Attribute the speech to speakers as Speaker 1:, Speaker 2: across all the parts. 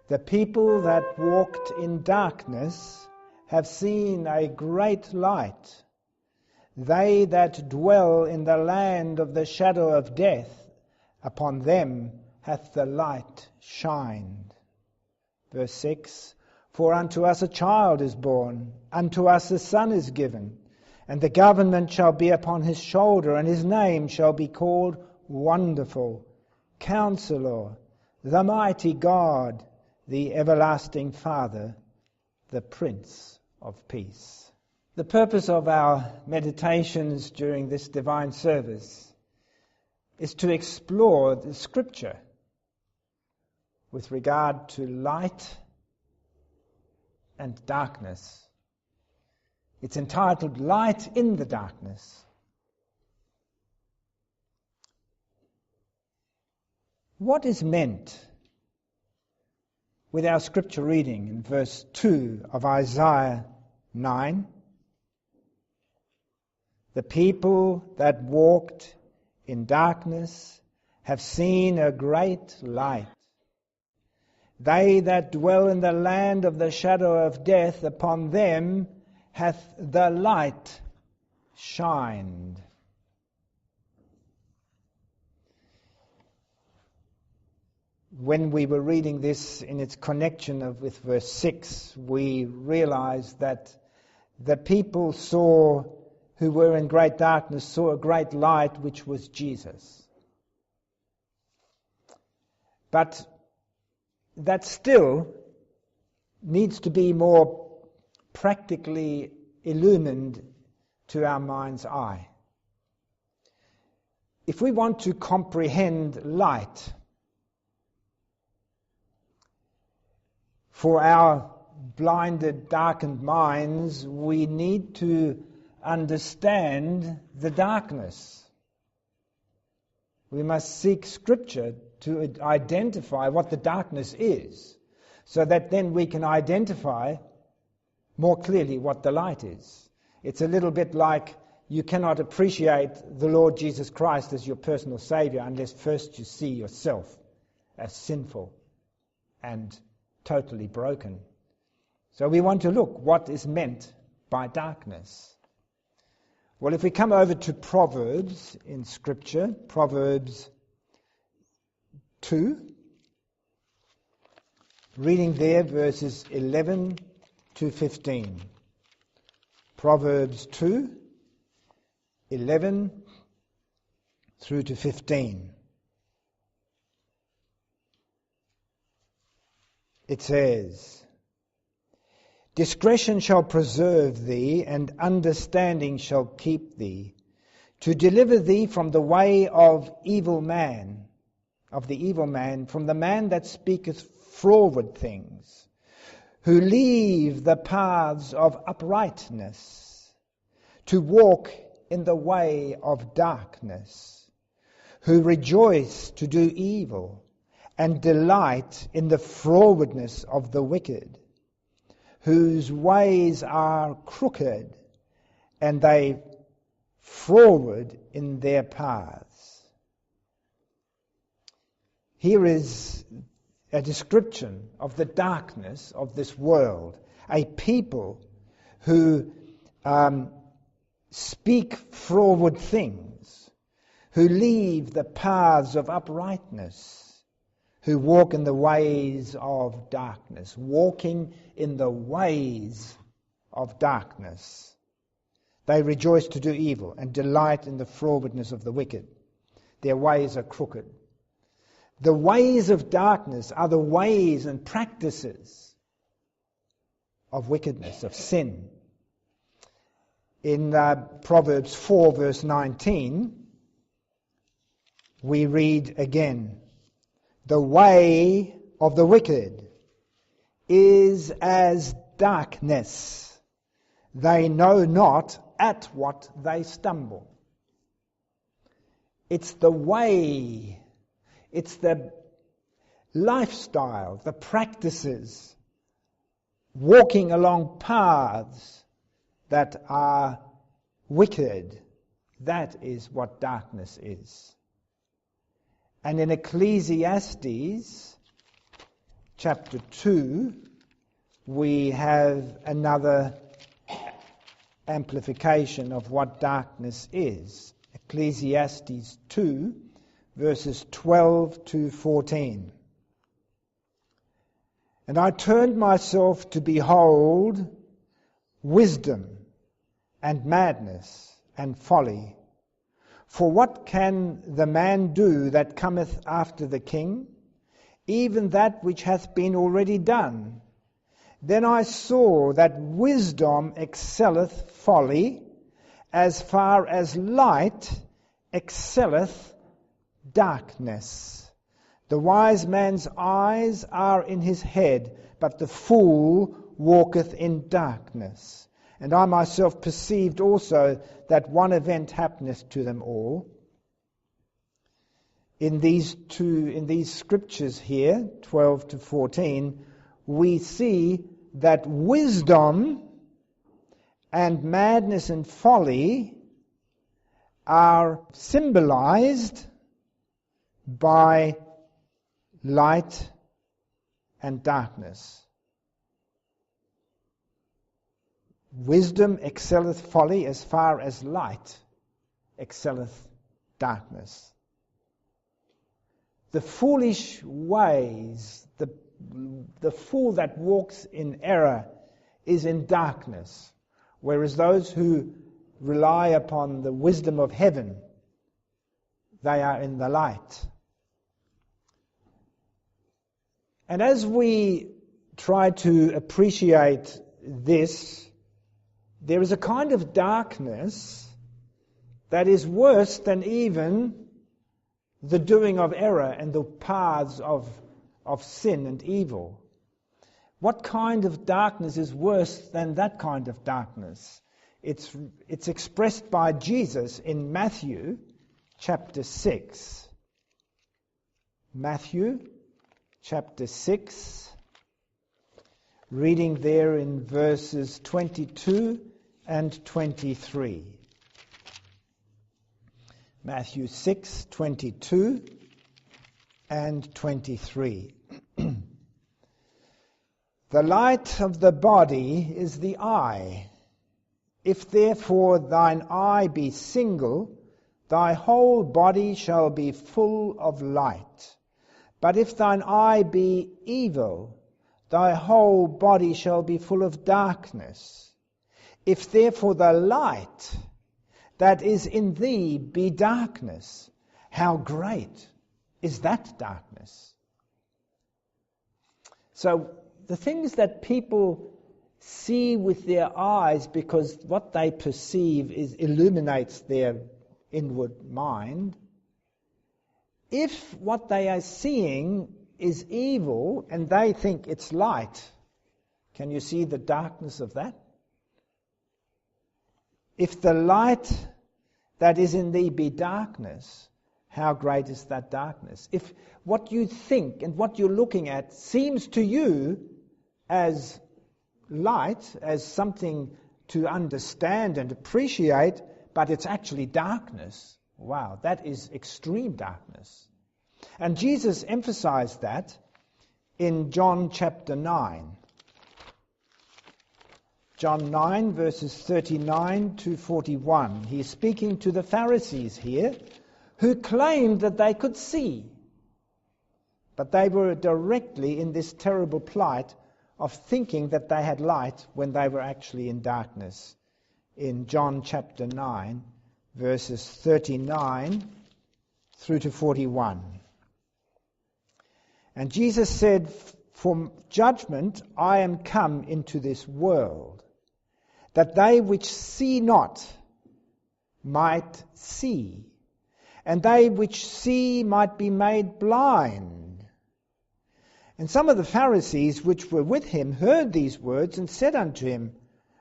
Speaker 1: The people that walked in darkness have seen a great light. They that dwell in the land of the shadow of death, upon them hath the light shined. Verse 6, For unto us a child is born, unto us a son is given, and the government shall be upon his shoulder, and his name shall be called Wonderful, Counsellor, the Mighty God, the Everlasting Father, the Prince of Peace. The purpose of our meditations during this divine service is to explore the Scripture with regard to light and darkness. It's entitled Light in the Darkness. What is meant with our scripture reading in verse 2 of Isaiah 9? The people that walked in darkness have seen a great light. They that dwell in the land of the shadow of death, upon them hath the light shined. When we were reading this in its connection with verse 6, we realized that the people who were in great darkness saw a great light, which was Jesus. But that still needs to be more practically illumined to our mind's eye. If we want to comprehend light for our blinded, darkened minds, we need to understand the darkness. We must seek Scripture to identify what the darkness is, so that then we can identify more clearly what the light is. It's a little bit like you cannot appreciate the Lord Jesus Christ as your personal Saviour unless first you see yourself as sinful and totally broken. So we want to look what is meant by darkness. Well, if we come over to Proverbs in Scripture, Proverbs 2, reading there verses 11 to 15. Proverbs 2, 11 through to 15. It says, Discretion shall preserve thee, and understanding shall keep thee, to deliver thee from the way of the evil man, from the man that speaketh froward things, who leave the paths of uprightness, to walk in the way of darkness, who rejoice to do evil, and delight in the frowardness of the wicked, whose ways are crooked, and they froward in their paths. Here is a description of the darkness of this world, a people who speak froward things, who leave the paths of uprightness, who walk in the ways of darkness. Walking in the ways of darkness. They rejoice to do evil and delight in the frowardness of the wicked. Their ways are crooked. The ways of darkness are the ways and practices of wickedness, of sin. In Proverbs 4 verse 19, we read again, The way of the wicked is as darkness. They know not at what they stumble. It's the way, it's the lifestyle, the practices, walking along paths that are wicked. That is what darkness is. And in Ecclesiastes chapter 2, we have another amplification of what darkness is. Ecclesiastes 2, verses 12 to 14. And I turned myself to behold wisdom and madness and folly. For what can the man do that cometh after the king? Even that which hath been already done. Then I saw that wisdom excelleth folly, as far as light excelleth darkness. The wise man's eyes are in his head, but the fool walketh in darkness. And I myself perceived also that one event happeneth to them all. In these scriptures here, 12 to 14, we see that wisdom and madness and folly are symbolized by light and darkness. Wisdom excelleth folly as far as light excelleth darkness. The foolish ways, the fool that walks in error is in darkness, whereas those who rely upon the wisdom of heaven, they are in the light. And as we try to appreciate this, there is a kind of darkness that is worse than even the doing of error and the paths of sin and evil. What kind of darkness is worse than that kind of darkness? It's expressed by Jesus in Matthew chapter 6. Matthew chapter 6, reading there in verses 22 and 23. Matthew 6, 22 and 23. The light of the body is the eye. If therefore thine eye be single, thy whole body shall be full of light. But if thine eye be evil, thy whole body shall be full of darkness. If therefore the light that is in thee be darkness, how great is that darkness? So the things that people see with their eyes, because what they perceive illuminates their inward mind, if what they are seeing is evil and they think it's light, can you see the darkness of that? If the light that is in thee be darkness, how great is that darkness? If what you think and what you're looking at seems to you as light, as something to understand and appreciate, but it's actually darkness, wow, that is extreme darkness. And Jesus emphasized that in John chapter 9. John 9, verses 39 to 41. He's speaking to the Pharisees here, who claimed that they could see. But they were directly in this terrible plight of thinking that they had light when they were actually in darkness. In John chapter 9, verses 39 through to 41. And Jesus said, "For judgment I am come into this world, that they which see not might see, and they which see might be made blind." And some of the Pharisees which were with him heard these words, and said unto him,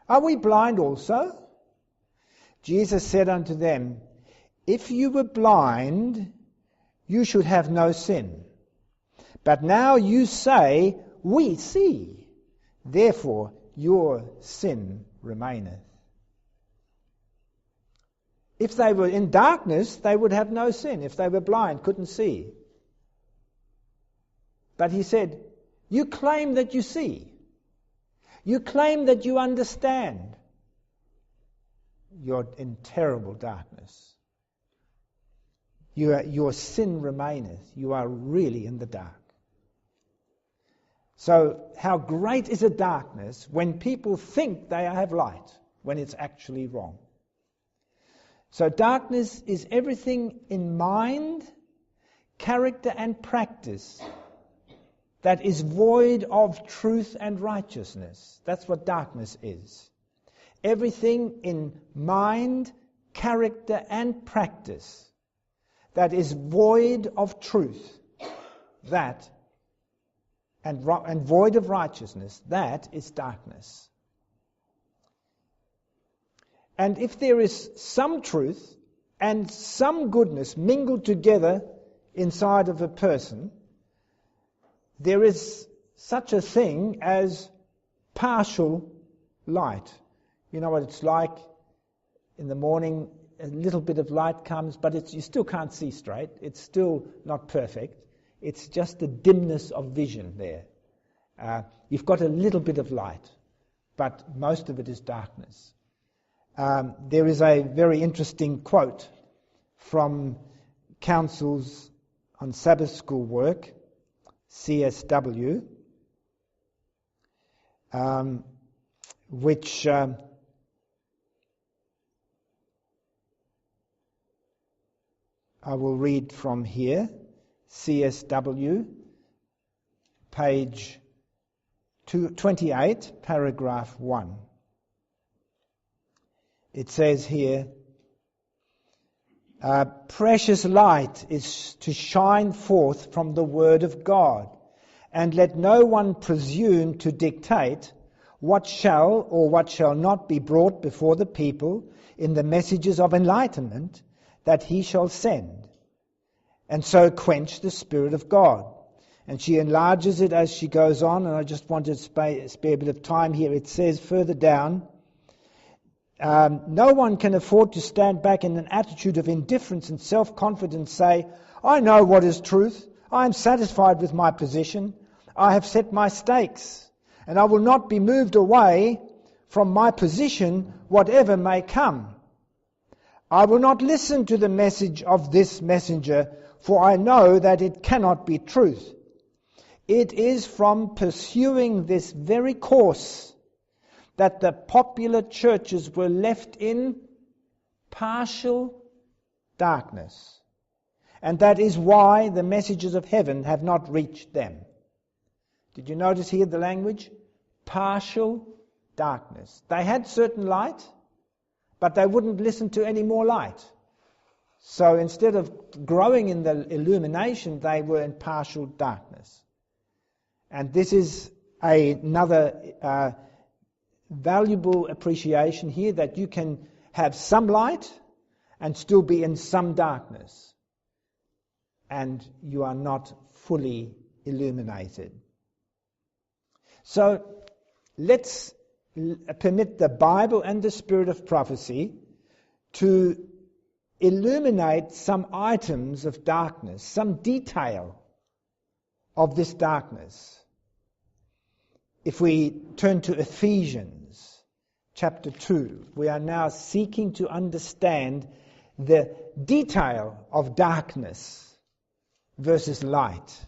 Speaker 1: "Are we blind also?" Jesus said unto them, "If you were blind, you should have no sin. But now you say, we see. Therefore your sin remaineth." If they were in darkness, they would have no sin. If they were blind, couldn't see. But he said, You claim that you see. You claim that you understand. You're in terrible darkness. Your sin remaineth. You are really in the dark. So how great is a darkness when people think they have light, when it's actually wrong. So darkness is everything in mind, character and practice that is void of truth and righteousness. That's what darkness is. Everything in mind, character and practice that is void of truth, that and void of righteousness, that is darkness. And if there is some truth and some goodness mingled together inside of a person, there is such a thing as partial light. You know what it's like? In the morning, a little bit of light comes, but you still can't see straight. It's still not perfect. It's just a dimness of vision there. You've got a little bit of light, but most of it is darkness. There is a very interesting quote from Counsels on Sabbath School Work, CSW, which I will read from here. CSW, page 28, paragraph 1. It says here, precious light is to shine forth from the Word of God, and let no one presume to dictate what shall or what shall not be brought before the people in the messages of enlightenment that he shall send, and so quench the Spirit of God. And she enlarges it as she goes on, and I just want to spare a bit of time here. It says further down, no one can afford to stand back in an attitude of indifference and self-confidence, say, I know what is truth, I am satisfied with my position, I have set my stakes, and I will not be moved away from my position whatever may come. I will not listen to the message of this messenger, for I know that it cannot be truth. It is from pursuing this very course that the popular churches were left in partial darkness. And that is why the messages of heaven have not reached them. Did you notice here the language? Partial darkness. They had certain light, but they wouldn't listen to any more light. So instead of growing in the illumination, they were in partial darkness. And this is another valuable appreciation here, that you can have some light and still be in some darkness, and you are not fully illuminated. So let's permit the Bible and the spirit of prophecy to illuminate some items of darkness, some detail of this darkness. If we turn to Ephesians chapter 2, we are now seeking to understand the detail of darkness versus light.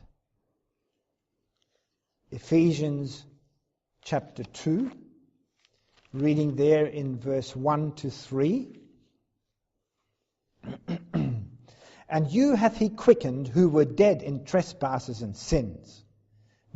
Speaker 1: Ephesians chapter 2, reading there in verse 1 to 3. And you hath he quickened who were dead in trespasses and sins.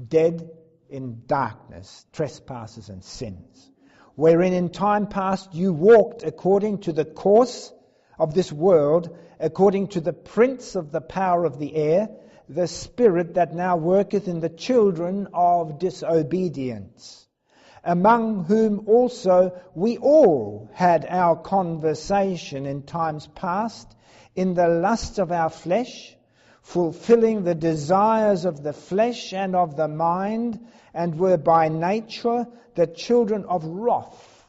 Speaker 1: Dead in darkness, trespasses and sins. Wherein in time past you walked according to the course of this world, according to the prince of the power of the air, the spirit that now worketh in the children of disobedience, among whom also we all had our conversation in times past, in the lust of our flesh, fulfilling the desires of the flesh and of the mind, and were by nature the children of wrath,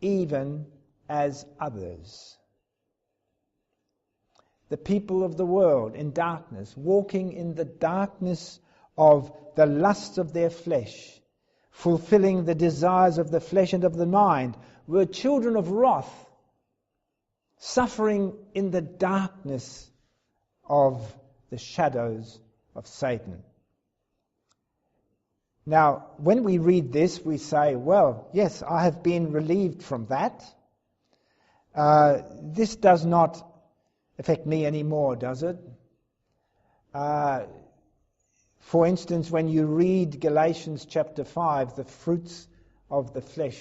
Speaker 1: even as others. The people of the world in darkness, walking in the darkness of the lusts of their flesh, fulfilling the desires of the flesh and of the mind, were children of wrath, suffering in the darkness of the shadows of Satan. Now, when we read this, we say, well, yes, I have been relieved from that. This does not affect me anymore, does it? For instance, when you read Galatians chapter 5, the fruits of the flesh,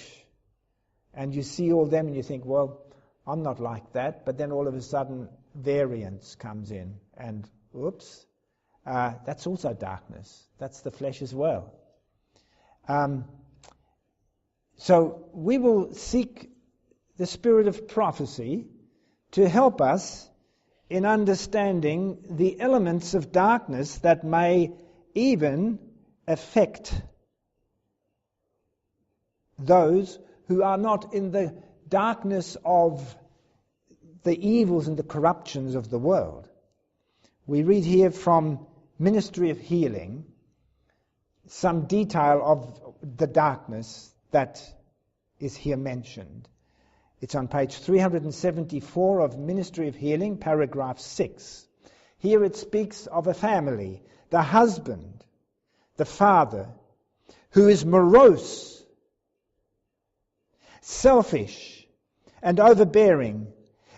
Speaker 1: and you see all them and you think, well, I'm not like that, but then all of a sudden variance comes in, and oops, that's also darkness. That's the flesh as well. So we will seek the spirit of prophecy to help us in understanding the elements of darkness that may even affect those who are not in the darkness of the evils and the corruptions of the world. We read here from Ministry of Healing some detail of the darkness that is here mentioned. It's on page 374 of Ministry of Healing, paragraph 6. Here it speaks of a family, the husband, the father, who is morose, selfish, and overbearing,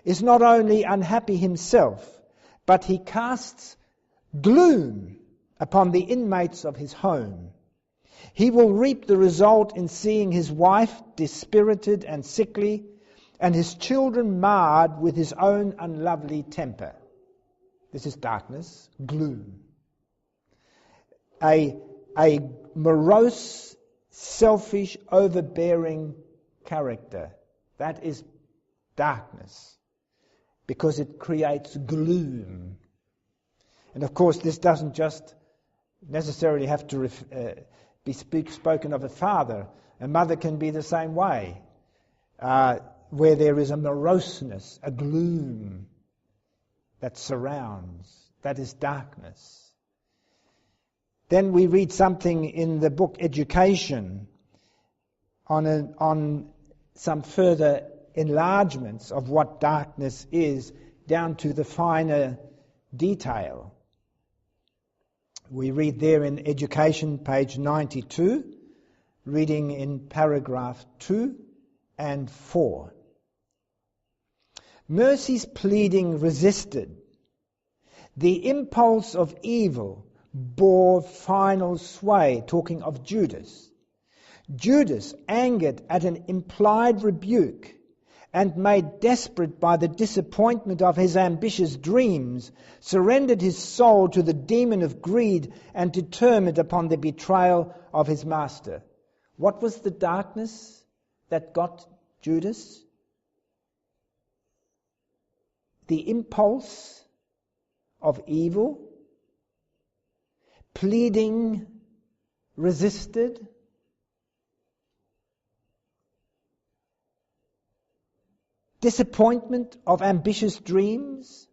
Speaker 1: is not only unhappy himself, but he casts gloom upon the inmates of his home. He will reap the result in seeing his wife dispirited and sickly, and his children marred with his own unlovely temper. This is darkness, gloom. A morose, selfish, overbearing character. That is darkness, because it creates gloom. And of course, this doesn't just necessarily have to be spoken of a father. A mother can be the same way, where there is a moroseness, a gloom that surrounds. That is darkness. Then we read something in the book Education on some further enlargements of what darkness is, down to the finer detail. We read there in Education, page 92, reading in paragraph 2 and 4. Mercy's pleading resisted. The impulse of evil bore final sway, talking of Judas. Judas, angered at an implied rebuke and made desperate by the disappointment of his ambitious dreams, surrendered his soul to the demon of greed and determined upon the betrayal of his master. What was the darkness that got Judas? The impulse of evil, pleading resisted, disappointment of ambitious dreams.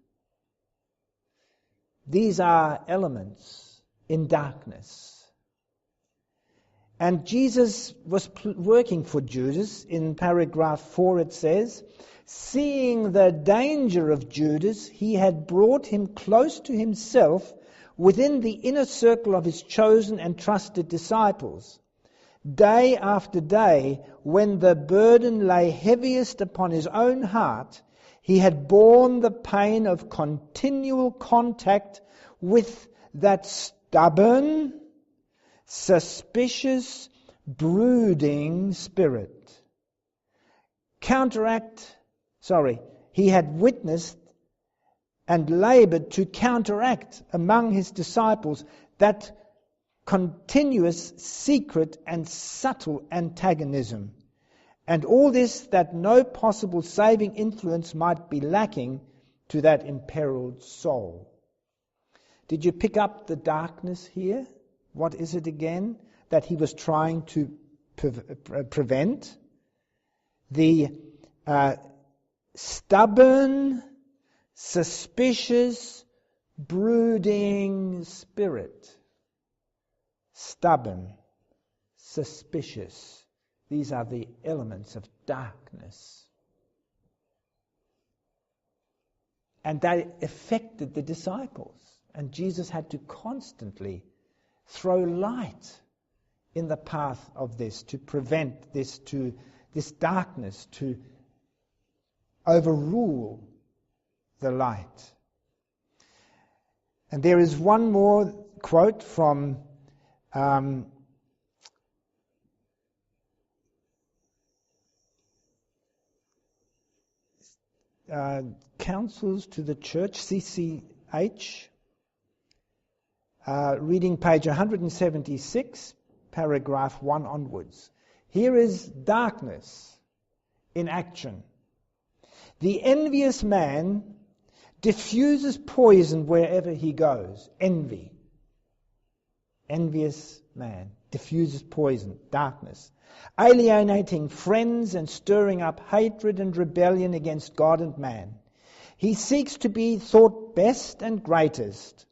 Speaker 1: These are elements in darkness. And Jesus was working for Judas. In paragraph 4 it says, seeing the danger of Judas, he had brought him close to himself within the inner circle of his chosen and trusted disciples. Day after day, when the burden lay heaviest upon his own heart, he had borne the pain of continual contact with that stubborn, suspicious, brooding spirit. He had witnessed and labored to counteract among his disciples that continuous, secret and subtle antagonism. And all this that no possible saving influence might be lacking to that imperiled soul. Did you pick up the darkness here? What is it again that he was trying to prevent? The stubborn, suspicious, brooding spirit. stubborn, suspicious. These are the elements of darkness. And they affected the disciples. And Jesus had to constantly throw light in the path of this, to prevent this darkness to overrule the light. And there is one more quote from Counsellors to the Church, CCH, reading page 176, paragraph 1 onwards. Here is darkness in action. The envious man diffuses poison wherever he goes. Envy. Envious man diffuses poison, darkness, alienating friends and stirring up hatred and rebellion against God and man. He seeks to be thought best and greatest,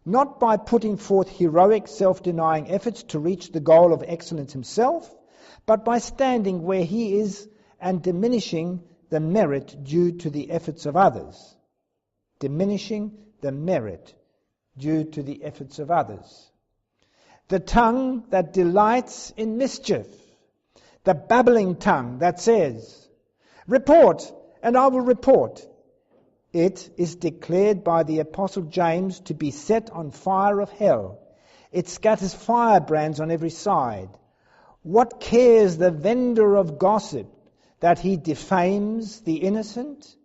Speaker 1: not by putting forth heroic self-denying efforts to reach the goal of excellence himself, but by standing where he is and diminishing the merit due to the efforts of others. Diminishing the merit due to the efforts of others. The tongue that delights in mischief, the babbling tongue that says, "Report, and I will report." It is declared by the Apostle James to be set on fire of hell. It scatters firebrands on every side. What cares the vendor of gossip that he defames the innocent?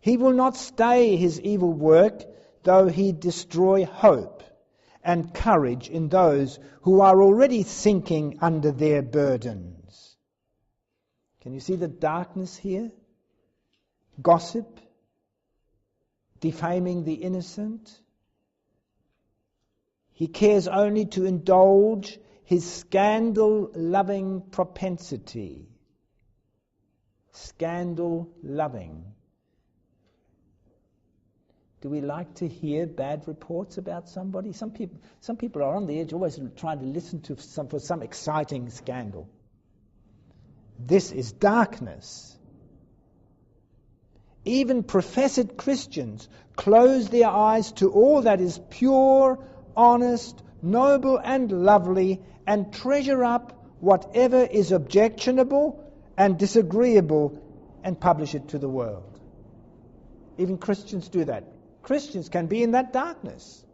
Speaker 1: He will not stay his evil work, though he destroy hope and courage in those who are already sinking under their burdens. Can you see the darkness here? Gossip, defaming the innocent. He cares only to indulge his scandal-loving propensity. Scandal-loving. Do we like to hear bad reports about somebody? Some people are on the edge, always trying to listen to for some exciting scandal. This is darkness. Even professed Christians close their eyes to all that is pure, honest, noble and lovely, and treasure up whatever is objectionable and disagreeable and publish it to the world. Even Christians do that. Christians can be in that darkness.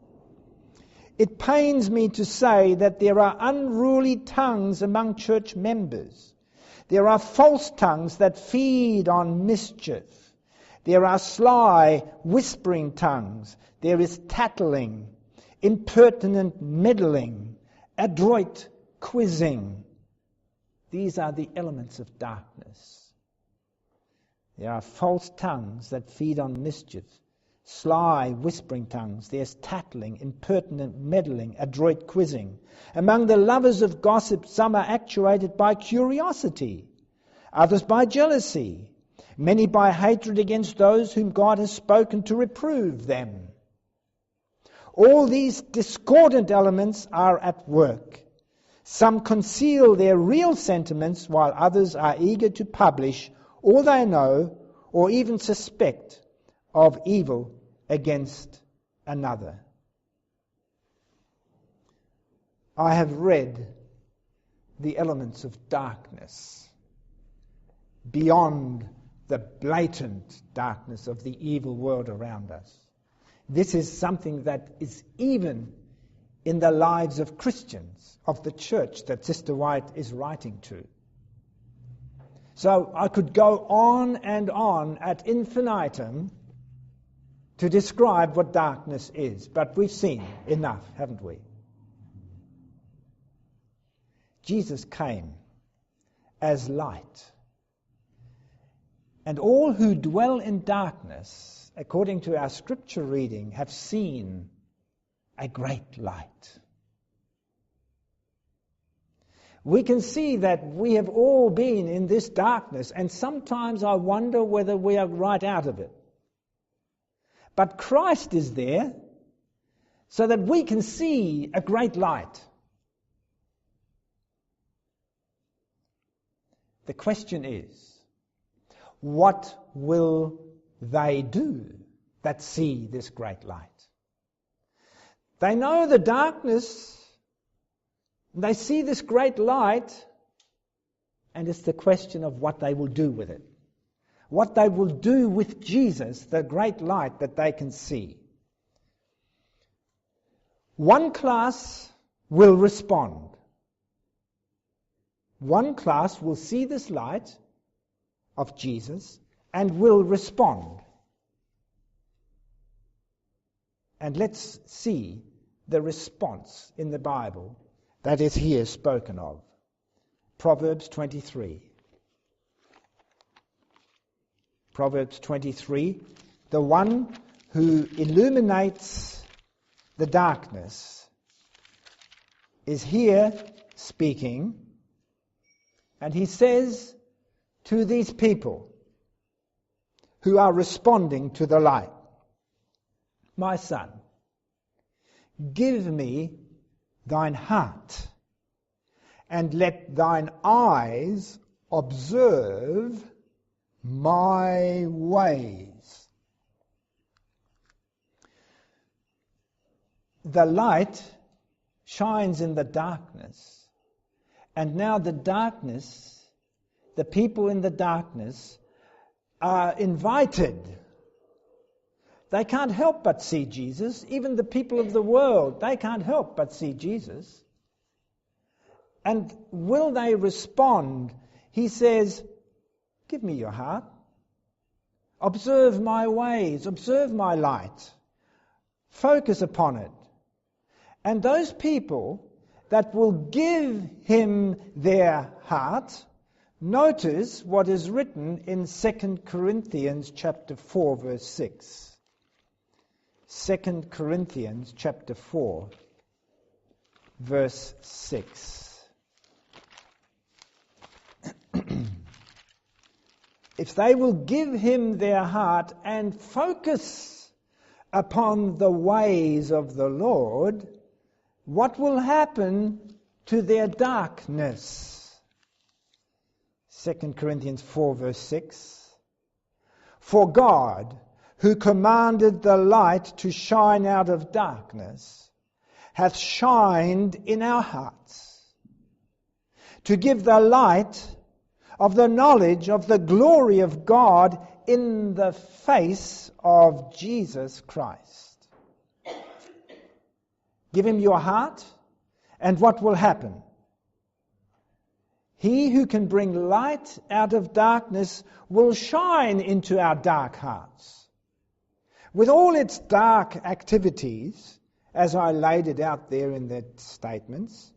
Speaker 1: It pains me to say that there are unruly tongues among church members. There are false tongues that feed on mischief. There are sly, whispering tongues. There is tattling, impertinent meddling, adroit quizzing. These are the elements of darkness. There are false tongues that feed on mischief. Sly, whispering tongues. There's tattling, impertinent meddling, adroit quizzing. Among the lovers of gossip, some are actuated by curiosity, others by jealousy, many by hatred against those whom God has spoken to reprove them. All these discordant elements are at work. Some conceal their real sentiments, while others are eager to publish all they know or even suspect of evil against another. I have read the elements of darkness beyond the blatant darkness of the evil world around us. This is something that is even in the lives of Christians, of the church that Sister White is writing to. So I could go on and on ad infinitum to describe what darkness is, but we've seen enough, haven't we? Jesus came as light, and all who dwell in darkness, according to our scripture reading, have seen a great light. We can see that we have all been in this darkness, and sometimes I wonder whether we are right out of it. But Christ is there so that we can see a great light. The question is, what will they do that see this great light? They know the darkness, they see this great light, and it's the question of what they will do with it. What they will do with Jesus, the great light that they can see. One class will respond. One class will see this light of Jesus and will respond. And let's see the response in the Bible that is here spoken of. Proverbs 23. Proverbs 23, the one who illuminates the darkness, is here speaking, and he says to these people who are responding to the light, "My son, give me thine heart, and let thine eyes observe my ways." The light shines in the darkness, and now the darkness, the people in the darkness, are invited. They can't help but see Jesus. Even the people of the world, they can't help but see Jesus. And will they respond? He says, "Give me your heart. Observe my ways. Observe my light. Focus upon it." And those people that will give him their heart, notice what is written in 2 Corinthians chapter 4, verse 6. 2 Corinthians chapter 4, verse 6. If they will give him their heart and focus upon the ways of the Lord, what will happen to their darkness? 2 Corinthians 4, verse 6. For God, who commanded the light to shine out of darkness, hath shined in our hearts, to give the light of the knowledge of the glory of God in the face of Jesus Christ. Give him your heart, and what will happen? He who can bring light out of darkness will shine into our dark hearts. With all its dark activities, as I laid it out there in the statements,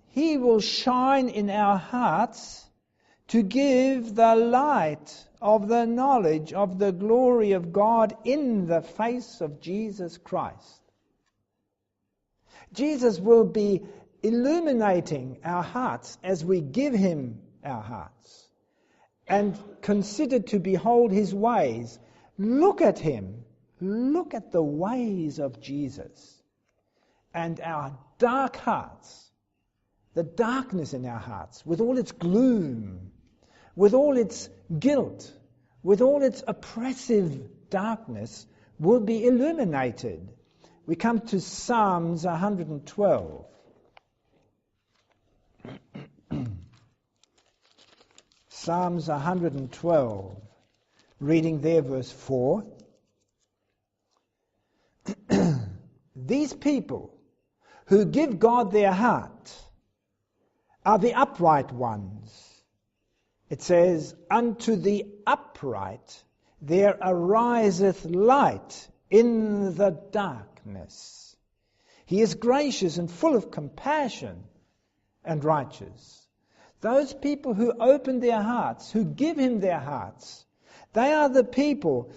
Speaker 1: he will shine in our hearts to give the light of the knowledge of the glory of God in the face of Jesus Christ. Jesus will be illuminating our hearts as we give him our hearts and consider to behold his ways. Look at him. Look at the ways of Jesus. And our dark hearts, the darkness in our hearts, with all its gloom, with all its guilt, with all its oppressive darkness, will be illuminated. We come to Psalms 112. Psalms 112, reading there verse 4. These people who give God their heart are the upright ones. It says, "Unto the upright there ariseth light in the darkness. He is gracious and full of compassion and righteous." Those people who open their hearts, who give him their hearts, they are the people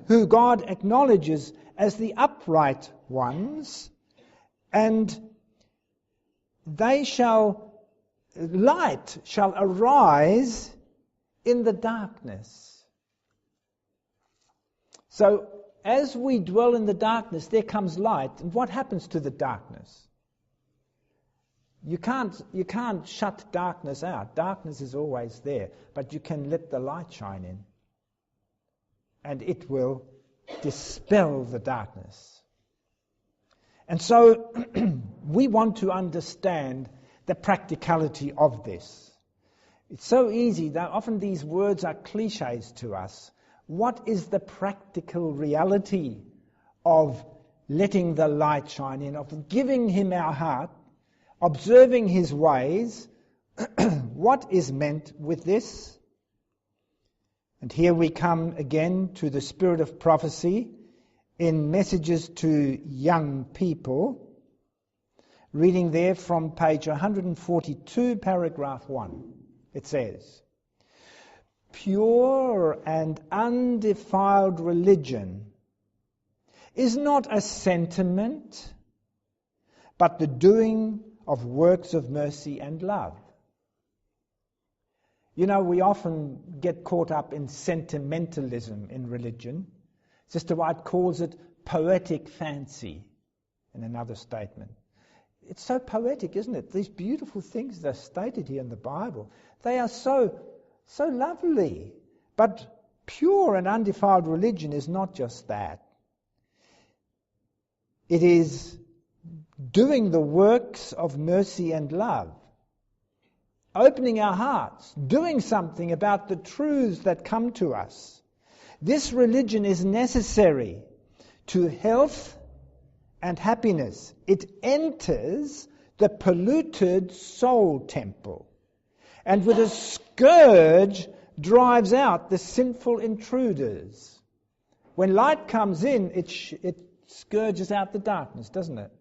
Speaker 1: who God acknowledges as the upright ones, and light shall arise in the darkness. So, as we dwell in the darkness, there comes light. And what happens to the darkness? You can't shut darkness out. Darkness is always there, but you can let the light shine in, and it will dispel the darkness. And so we want to understand the practicality of this. It's so easy that often these words are cliches to us. What is the practical reality of letting the light shine in, of giving him our heart, observing his ways? What is meant with this? And here we come again to the spirit of prophecy in Messages to Young People. Reading there from page 142, paragraph 1. It says, "Pure and undefiled religion is not a sentiment, but the doing of works of mercy and love." You know, we often get caught up in sentimentalism in religion. Sister White calls it poetic fancy in another statement. It's so poetic, isn't it? These beautiful things that are stated here in the Bible, they are so lovely. But pure and undefiled religion is not just that. It is doing the works of mercy and love, opening our hearts, doing something about the truths that come to us. This religion is necessary to health and happiness. It enters the polluted soul temple, and with a scourge drives out the sinful intruders. When light comes in, it scourges out the darkness, doesn't it?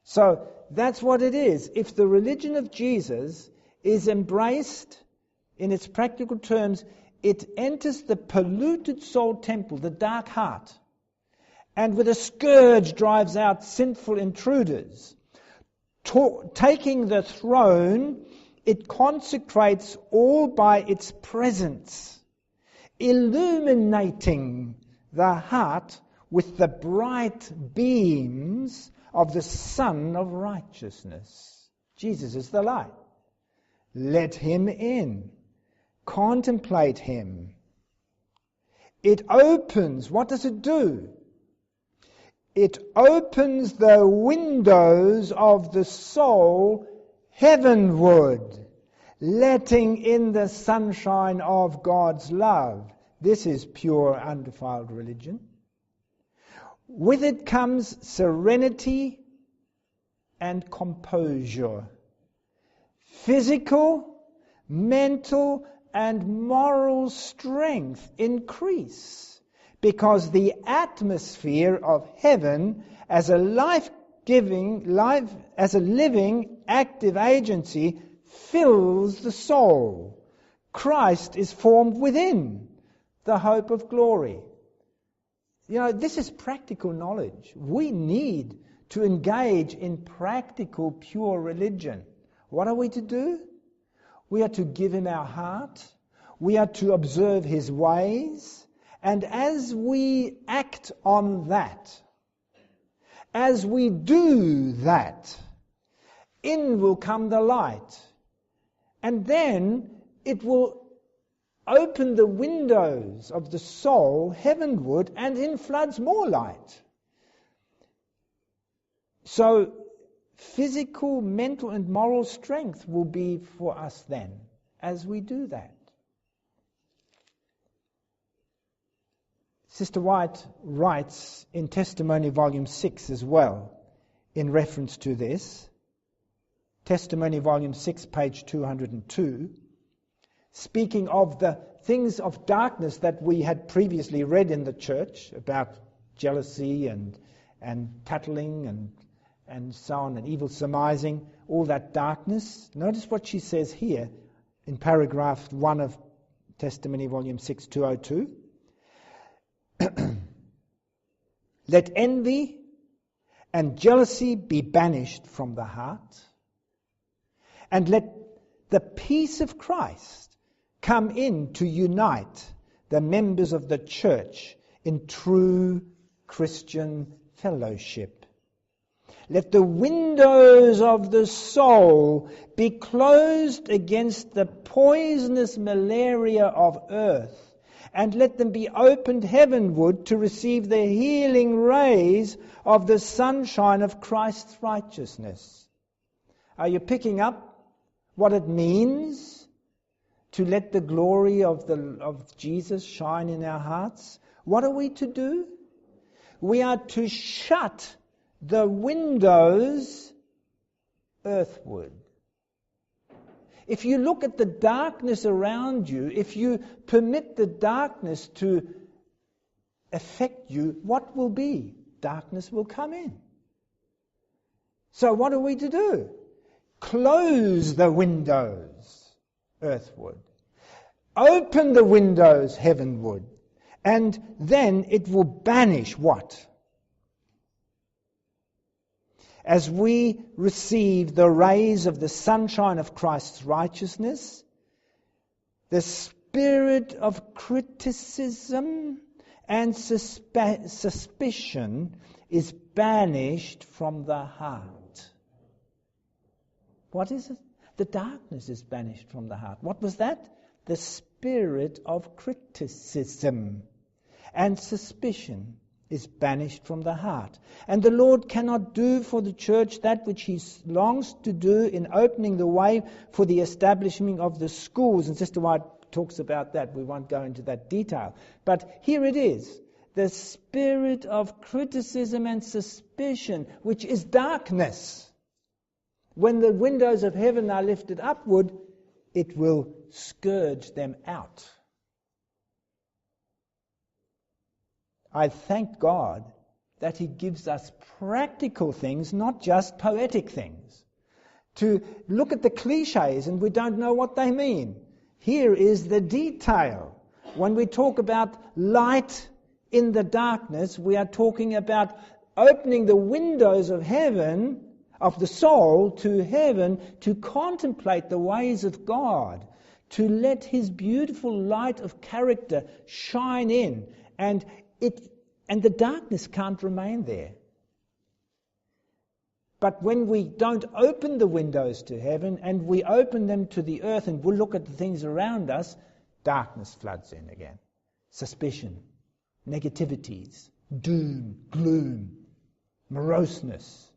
Speaker 1: So that's what it is. If the religion of Jesus is embraced in its practical terms, it enters the polluted soul temple, the dark heart, and with a scourge drives out sinful intruders. Taking the throne, it consecrates all by its presence, illuminating the heart with the bright beams of the Sun of Righteousness. Jesus is the light. Let him in. Contemplate him. It opens. What does it do? It opens the windows of the soul heavenward, letting in the sunshine of God's love. This is pure, undefiled religion. With it comes serenity and composure. Physical, mental, and moral strength increase, because the atmosphere of heaven as a living, active agency fills the soul. Christ is formed within, the hope of glory. You know, this is practical knowledge. We need to engage in practical, pure religion. What are we to do? We are to give him our heart. We are to observe his ways. And as we act on that, as we do that, in will come the light. And then it will open the windows of the soul heavenward, and in floods more light. So physical, mental, and moral strength will be for us then, as we do that. Sister White writes in Testimony Volume 6 as well, in reference to this. Testimony Volume 6, page 202, speaking of the things of darkness that we had previously read in the church, about jealousy and tattling and so on, and evil surmising, all that darkness. Notice what she says here in paragraph 1 of Testimony Volume 6, 202. Let envy and jealousy be banished from the heart, and let the peace of Christ come in to unite the members of the church in true Christian fellowship. Let the windows of the soul be closed against the poisonous malaria of earth, and let them be opened heavenward to receive the healing rays of the sunshine of Christ's righteousness. Are you picking up what it means to let the glory of Jesus shine in our hearts? What are we to do? We are to shut the windows earthward. If you look at the darkness around you, if you permit the darkness to affect you, what will be? Darkness will come in. So what are we to do? Close the windows earthward. Open the windows heavenward. And then it will banish what? As we receive the rays of the sunshine of Christ's righteousness, the spirit of criticism and suspicion is banished from the heart. What is it? The darkness is banished from the heart. What was that? The spirit of criticism and suspicion is banished from the heart. And the Lord cannot do for the church that which He longs to do in opening the way for the establishment of the schools. And Sister White talks about that. We won't go into that detail. But here it is. The spirit of criticism and suspicion, which is darkness. When the windows of heaven are lifted upward, it will scourge them out. I thank God that He gives us practical things, not just poetic things. To look at the cliches and we don't know what they mean. Here is the detail. When we talk about light in the darkness, we are talking about opening the windows of heaven, of the soul to heaven, to contemplate the ways of God, to let His beautiful light of character shine in, and the darkness can't remain there. But when we don't open the windows to heaven and we open them to the earth and we'll look at the things around us, darkness floods in again. Suspicion, negativities, doom, gloom, moroseness.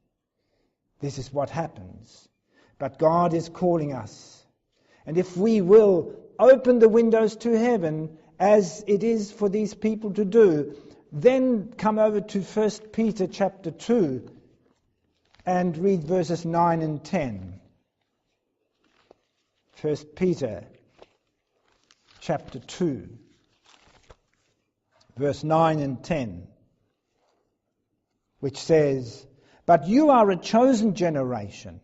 Speaker 1: This is what happens. But God is calling us. And if we will open the windows to heaven, as it is for these people to do, then come over to 1 Peter chapter 2 and read verses 9 and 10. 1 Peter chapter 2, verse 9 and 10, which says, "But you are a chosen generation,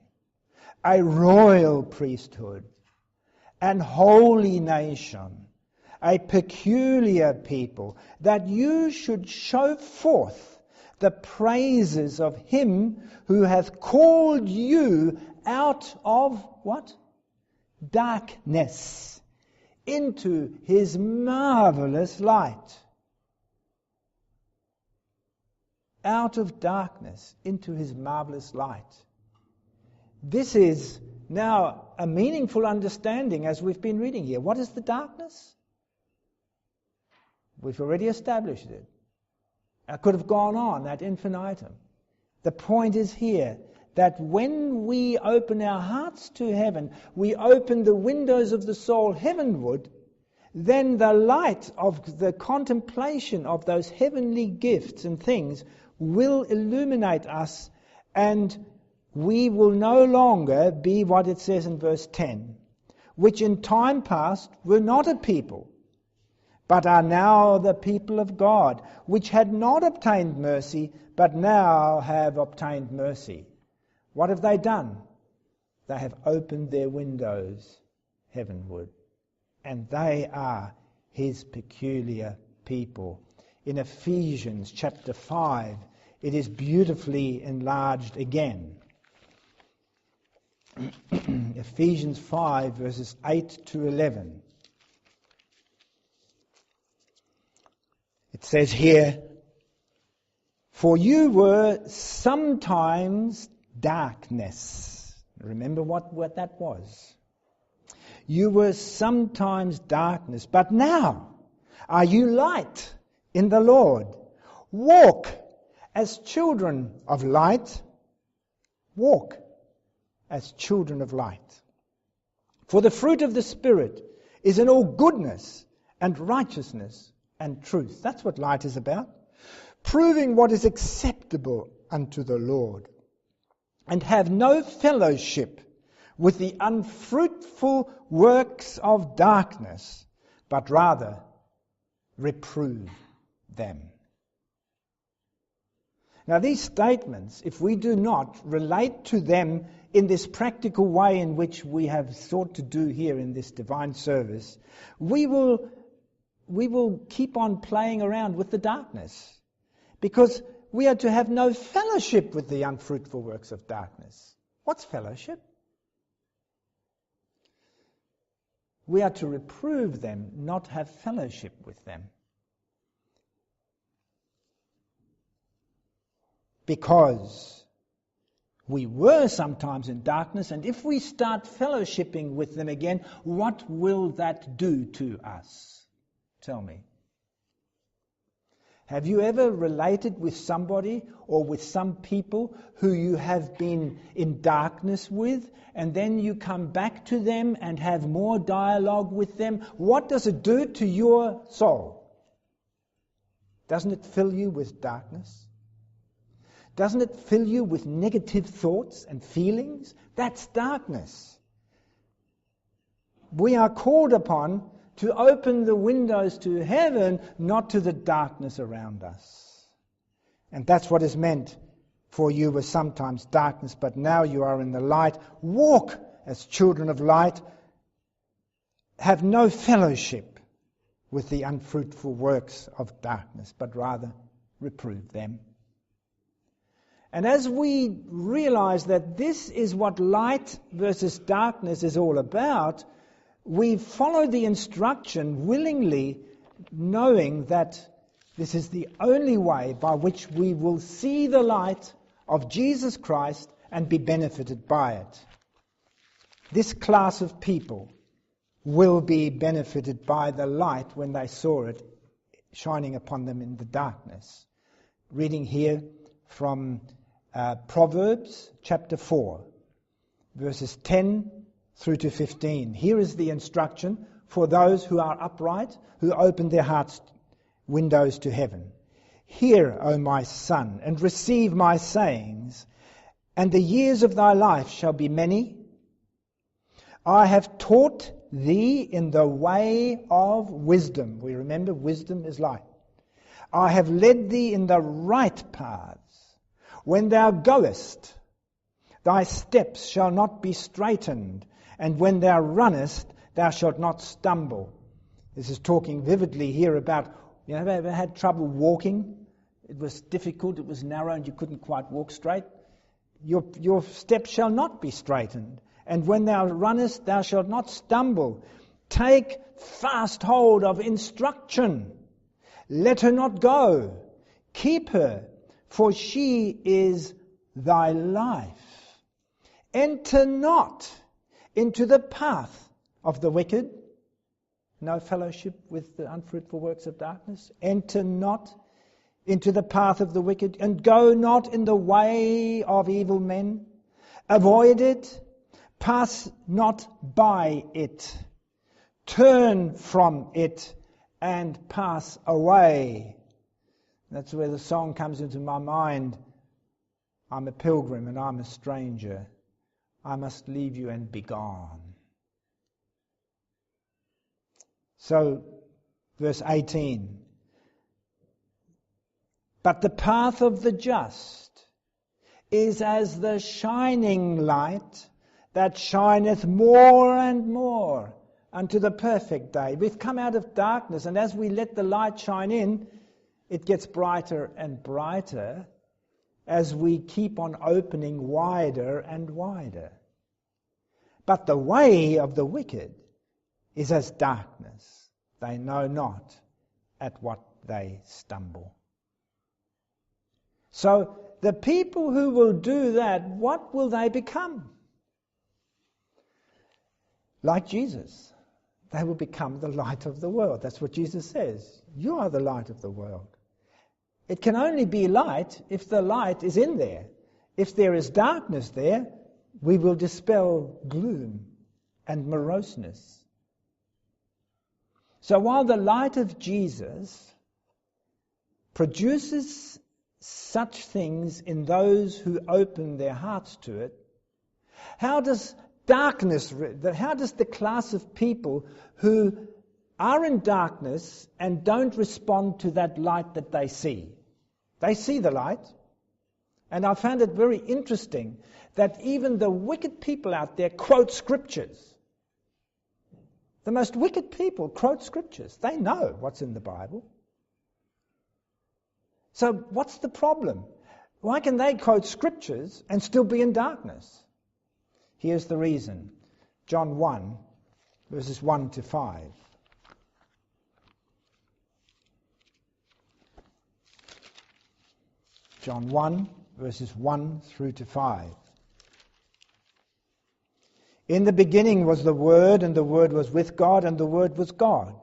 Speaker 1: a royal priesthood, an holy nation, a peculiar people, that you should show forth the praises of Him who hath called you out of" what? Darkness into His marvelous light. Out of darkness into His marvelous light. This is now a meaningful understanding as we've been reading here. What is the darkness? We've already established it. I could have gone on ad infinitum. The point is here that when we open our hearts to heaven, we open the windows of the soul heavenward, then the light of the contemplation of those heavenly gifts and things will illuminate us, and we will no longer be what it says in verse 10, which in time past were not a people, but are now the people of God, which had not obtained mercy, but now have obtained mercy. What have they done? They have opened their windows heavenward, and they are His peculiar people. In Ephesians chapter 5, it is beautifully enlarged again. Ephesians 5, verses 8 to 11. It says here, For you were sometimes darkness. Remember what that was. You were sometimes darkness, but now are you light in the Lord. Walk as children of light. Walk as children of light. For the fruit of the Spirit is in all goodness and righteousness and truth. That's what light is about. Proving what is acceptable unto the Lord. And have no fellowship with the unfruitful works of darkness, but rather reprove them. Now these statements, if we do not relate to them in this practical way in which we have sought to do here in this divine service, we will keep on playing around with the darkness. Because we are to have no fellowship with the unfruitful works of darkness. What's fellowship? We are to reprove them, not have fellowship with them. Because we were sometimes in darkness, and if we start fellowshipping with them again, what will that do to us? Tell me. Have you ever related with somebody or with some people who you have been in darkness with, and then you come back to them and have more dialogue with them? What does it do to your soul? Doesn't it fill you with darkness? Doesn't it fill you with negative thoughts and feelings? That's darkness. We are called upon to open the windows to heaven, not to the darkness around us. And that's what is meant. For you were sometimes darkness, but now you are in the light. Walk as children of light. Have no fellowship with the unfruitful works of darkness, but rather reprove them. And as we realize that this is what light versus darkness is all about, we follow the instruction willingly, knowing that this is the only way by which we will see the light of Jesus Christ and be benefited by it. This class of people will be benefited by the light when they saw it shining upon them in the darkness. Reading here from Proverbs chapter 4, verses 10 through to 15. Here is the instruction for those who are upright, who open their hearts' windows to heaven. Hear, O my son, and receive my sayings, and the years of thy life shall be many. I have taught thee in the way of wisdom. We remember wisdom is light. I have led thee in the right paths. When thou goest, thy steps shall not be straitened, and when thou runnest, thou shalt not stumble. This is talking vividly here about, have you ever had trouble walking? It was difficult, it was narrow, and you couldn't quite walk straight. Your steps shall not be straitened, and when thou runnest, thou shalt not stumble. Take fast hold of instruction. Let her not go. Keep her, for she is thy life. Enter not into the path of the wicked. No fellowship with the unfruitful works of darkness. Enter not into the path of the wicked, and go not in the way of evil men. Avoid it. Pass not by it. Turn from it and pass away. That's where the song comes into my mind. I'm a pilgrim and I'm a stranger. I must leave you and be gone. So, verse 18. But the path of the just is as the shining light that shineth more and more unto the perfect day. We've come out of darkness, and as we let the light shine in, it gets brighter and brighter as we keep on opening wider and wider. But the way of the wicked is as darkness. They know not at what they stumble. So the people who will do that, what will they become? Like Jesus. They will become the light of the world. That's what Jesus says. You are the light of the world. It can only be light if the light is in there. If there is darkness there, we will dispel gloom and moroseness. So while the light of Jesus produces such things in those who open their hearts to it, how does the class of people who are in darkness and don't respond to that light that they see? They see the light. And I found it very interesting that even the wicked people out there quote scriptures. The most wicked people quote scriptures. They know what's in the Bible. So what's the problem? Why can they quote scriptures and still be in darkness? Here's the reason. John 1, verses 1 to 5. John 1, verses 1 through to 5. In the beginning was the Word, and the Word was with God, and the Word was God.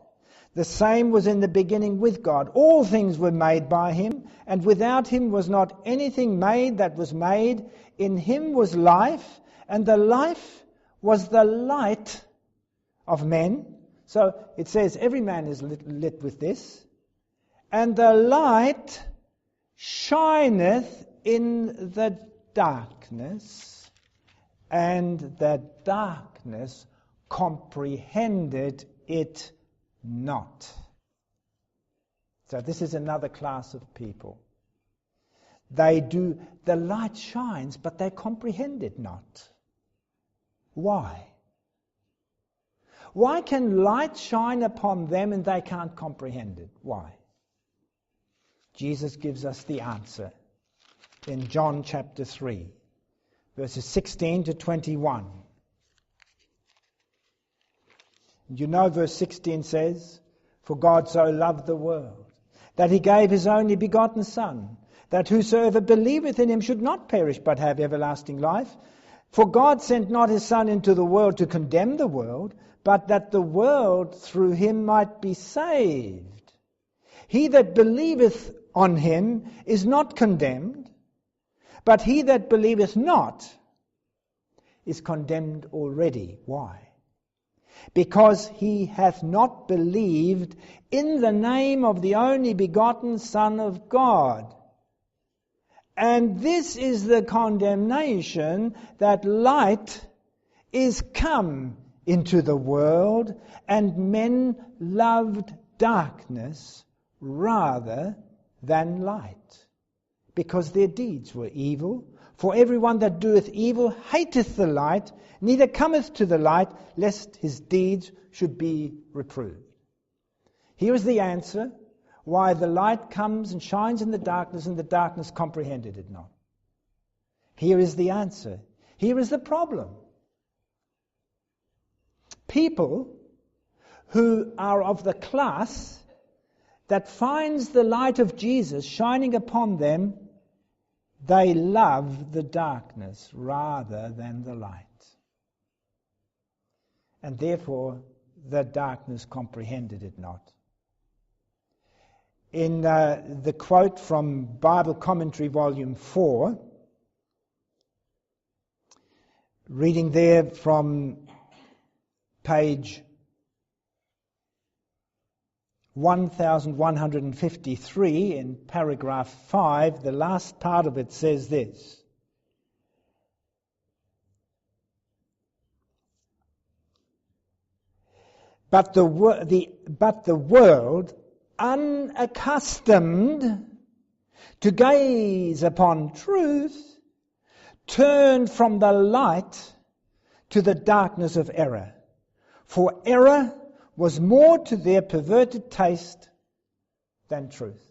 Speaker 1: The same was in the beginning with God. All things were made by him, and without him was not anything made that was made. In him was life, and the life was the light of men. So it says every man is lit with this. And the light shineth in the darkness, and the darkness comprehended it not. So this is another class of people. The light shines, but they comprehend it not. Why? Why can light shine upon them and they can't comprehend it? Why? Jesus gives us the answer in John chapter 3, verses 16 to 21. You know verse 16 says, "For God so loved the world, that he gave his only begotten Son, that whosoever believeth in him should not perish, but have everlasting life. For God sent not his Son into the world to condemn the world, but that the world through him might be saved. He that believeth on him is not condemned, but he that believeth not is condemned already." Why? Because he hath not believed in the name of the only begotten Son of God. And this is the condemnation, that light is come into the world, and men loved darkness rather than light, because their deeds were evil. For everyone that doeth evil hateth the light, neither cometh to the light, lest his deeds should be reproved. Here is the answer why the light comes and shines in the darkness, and the darkness comprehended it not. Here is the answer. Here is the problem. People who are of the class that finds the light of Jesus shining upon them, they love the darkness rather than the light. And therefore, the darkness comprehended it not. In the quote from Bible Commentary, Volume 4, reading there from page 1153 in paragraph 5, the last part of it says this: But the world, unaccustomed to gaze upon truth, turned from the light to the darkness of error. For error was more to their perverted taste than truth.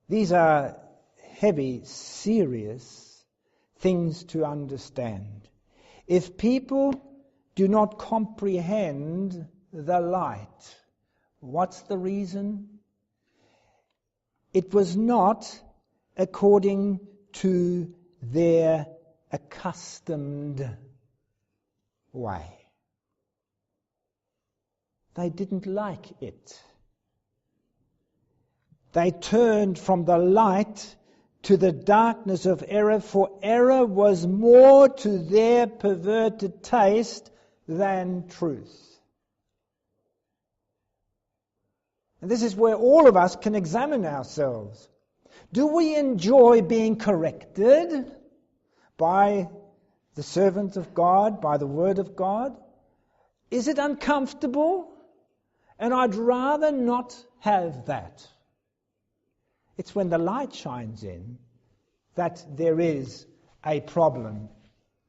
Speaker 1: These are heavy, serious things to understand. If people do not comprehend the light, what's the reason? it was not according to their accustomed way. They didn't like it. They turned from the light to the darkness of error, for error was more to their perverted taste than truth. And this is where all of us can examine ourselves. Do we enjoy being corrected by the servant of God, by the Word of God? Is it uncomfortable? And I'd rather not have that. It's when the light shines in that there is a problem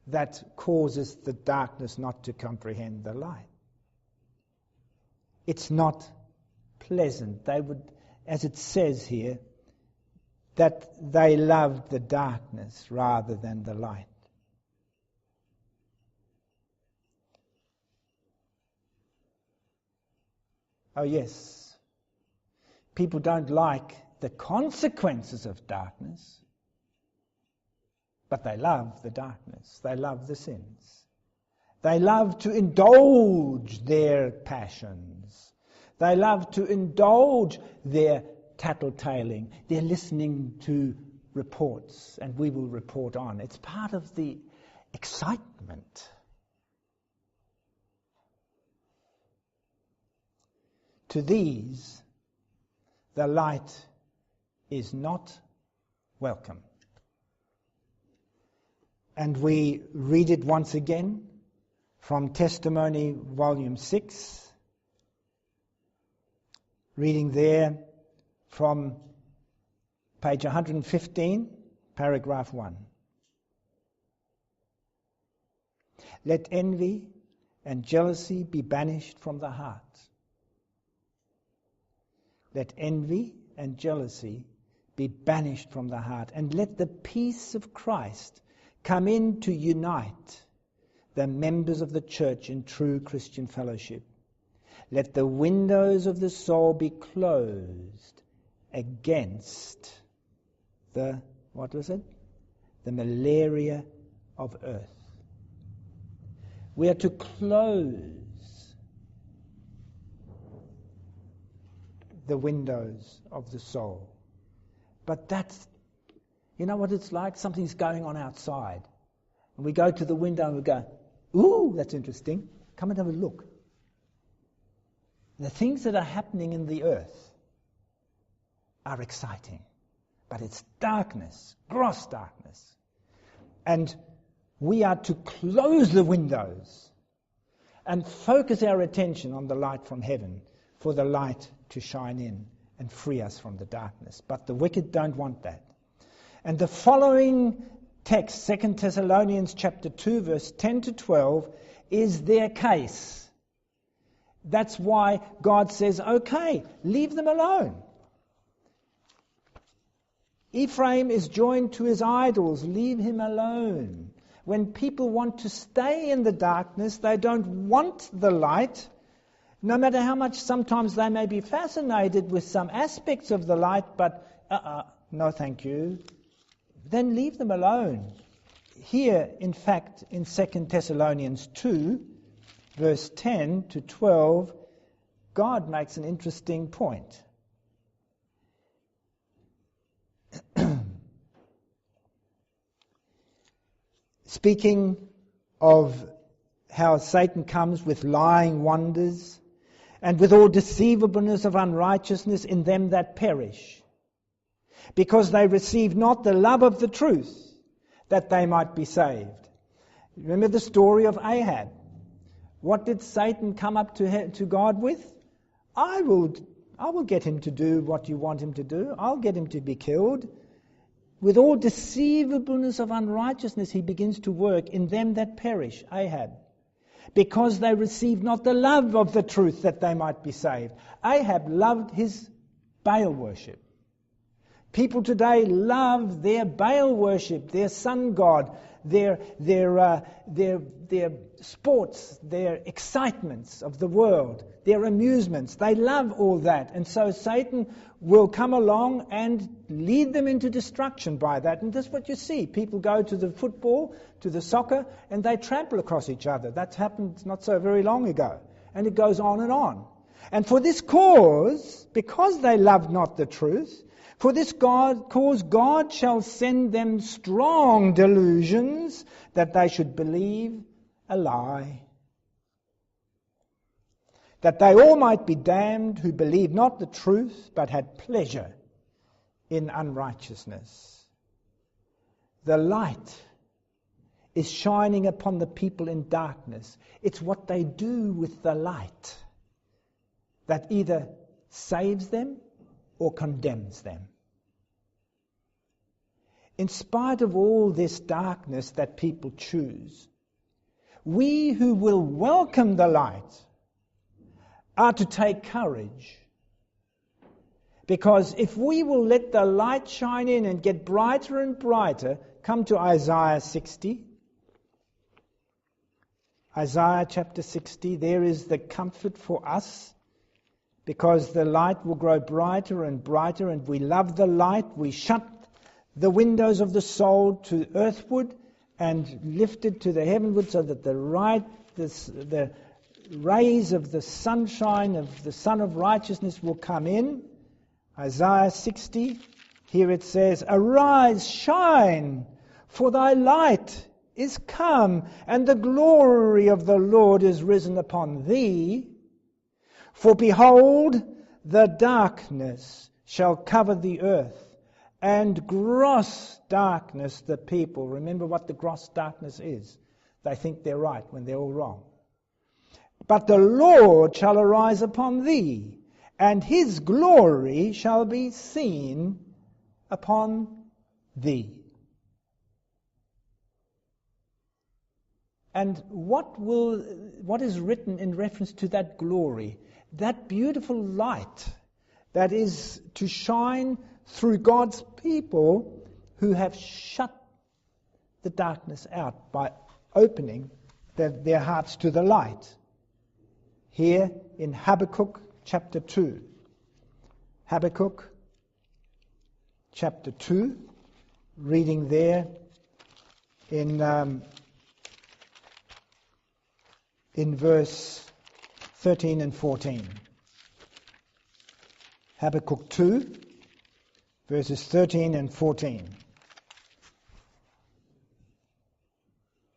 Speaker 1: that causes the darkness not to comprehend the light. It's not pleasant. They would, as it says here, that they loved the darkness rather than the light. Oh yes, people don't like the consequences of darkness, but they love the darkness. They love the sins. They love to indulge their passions. They love to indulge their tattletaling. They're listening to reports, and we will report on. It's part of the excitement. To these, the light is not welcome. And we read it once again from Testimony, Volume 6, reading there from page 115, paragraph 1. Let envy and jealousy be banished from the heart. Let envy and jealousy be banished from the heart, and let the peace of Christ come in to unite the members of the church in true Christian fellowship. Let the windows of the soul be closed against the malaria of earth. We are to close the windows of the soul. But that's, you know what it's like? Something's going on outside. And we go to the window and we go, ooh, that's interesting. Come and have a look. The things that are happening in the earth are exciting. But it's darkness, gross darkness. And we are to close the windows and focus our attention on the light from heaven, for the light to shine in and free us from the darkness. But the wicked don't want that. And the following text, 2 Thessalonians chapter 2, verse 10 to 12, is their case. That's why God says, okay, leave them alone. Ephraim is joined to his idols, leave him alone. When people want to stay in the darkness, they don't want the light, no matter how much sometimes they may be fascinated with some aspects of the light, but no thank you. Then leave them alone. Here, in fact, in 2 Thessalonians 2, verse 10 to 12, God makes an interesting point. Speaking of how Satan comes with lying wonders, and with all deceivableness of unrighteousness in them that perish, because they receive not the love of the truth, that they might be saved. Remember the story of Ahab. What did Satan come up to God with? I will get him to do what you want him to do. I'll get him to be killed. With all deceivableness of unrighteousness he begins to work in them that perish, Ahab, because they receive not the love of the truth, that they might be saved. Ahab loved his Baal worship. People today love their Baal worship, their sun god, their sports, their excitements of the world, their amusements. They love all that. And so Satan will come along and lead them into destruction by that. And that's what you see. People go to the football, to the soccer, and they trample across each other. That's happened not so very long ago. And it goes on and on. And for this cause, because they love not the truth, for this cause God shall send them strong delusions that they should believe a lie, that they all might be damned who believed not the truth, but had pleasure in unrighteousness. The light is shining upon the people in darkness. It's what they do with the light that either saves them or condemns them. In spite of all this darkness that people choose, we who will welcome the light are to take courage. Because if we will let the light shine in and get brighter and brighter, come to Isaiah 60. Isaiah chapter 60, there is the comfort for us, because the light will grow brighter and brighter, and we love the light. We shut the windows of the soul to earthward and lift it to the heavenward, so that the rays of the sunshine of the Son of Righteousness will come in. Isaiah 60, here it says, "Arise, shine, for thy light is come, and the glory of the Lord is risen upon thee. For behold, the darkness shall cover the earth, and gross darkness the people." Remember what the gross darkness is. They think they're right when they're all wrong. "But the Lord shall arise upon thee, and his glory shall be seen upon thee." And what is written in reference to that glory? That beautiful light that is to shine through God's people who have shut the darkness out by opening their hearts to the light. Here in Habakkuk chapter 2. Habakkuk chapter 2, reading there in verse 13 and 14. Habakkuk 2, verses 13 and 14.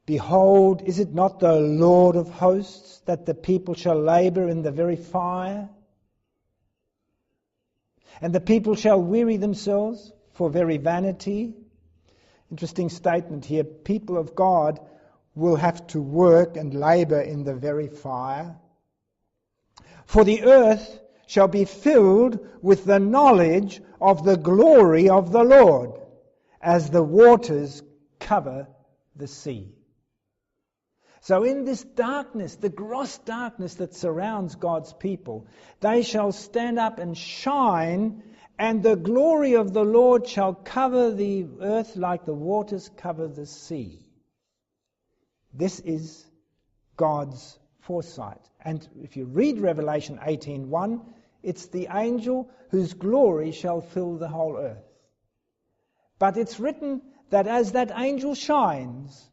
Speaker 1: "Behold, is it not the Lord of hosts, that the people shall labour in the very fire? And the people shall weary themselves for very vanity." Interesting statement here. People of God will have to work and labour in the very fire. "For the earth shall be filled with the knowledge of the glory of the Lord, as the waters cover the sea." So in this darkness, the gross darkness that surrounds God's people, they shall stand up and shine, and the glory of the Lord shall cover the earth like the waters cover the sea. This is God's foresight. And if you read Revelation 18:1, it's the angel whose glory shall fill the whole earth. But it's written that as that angel shines,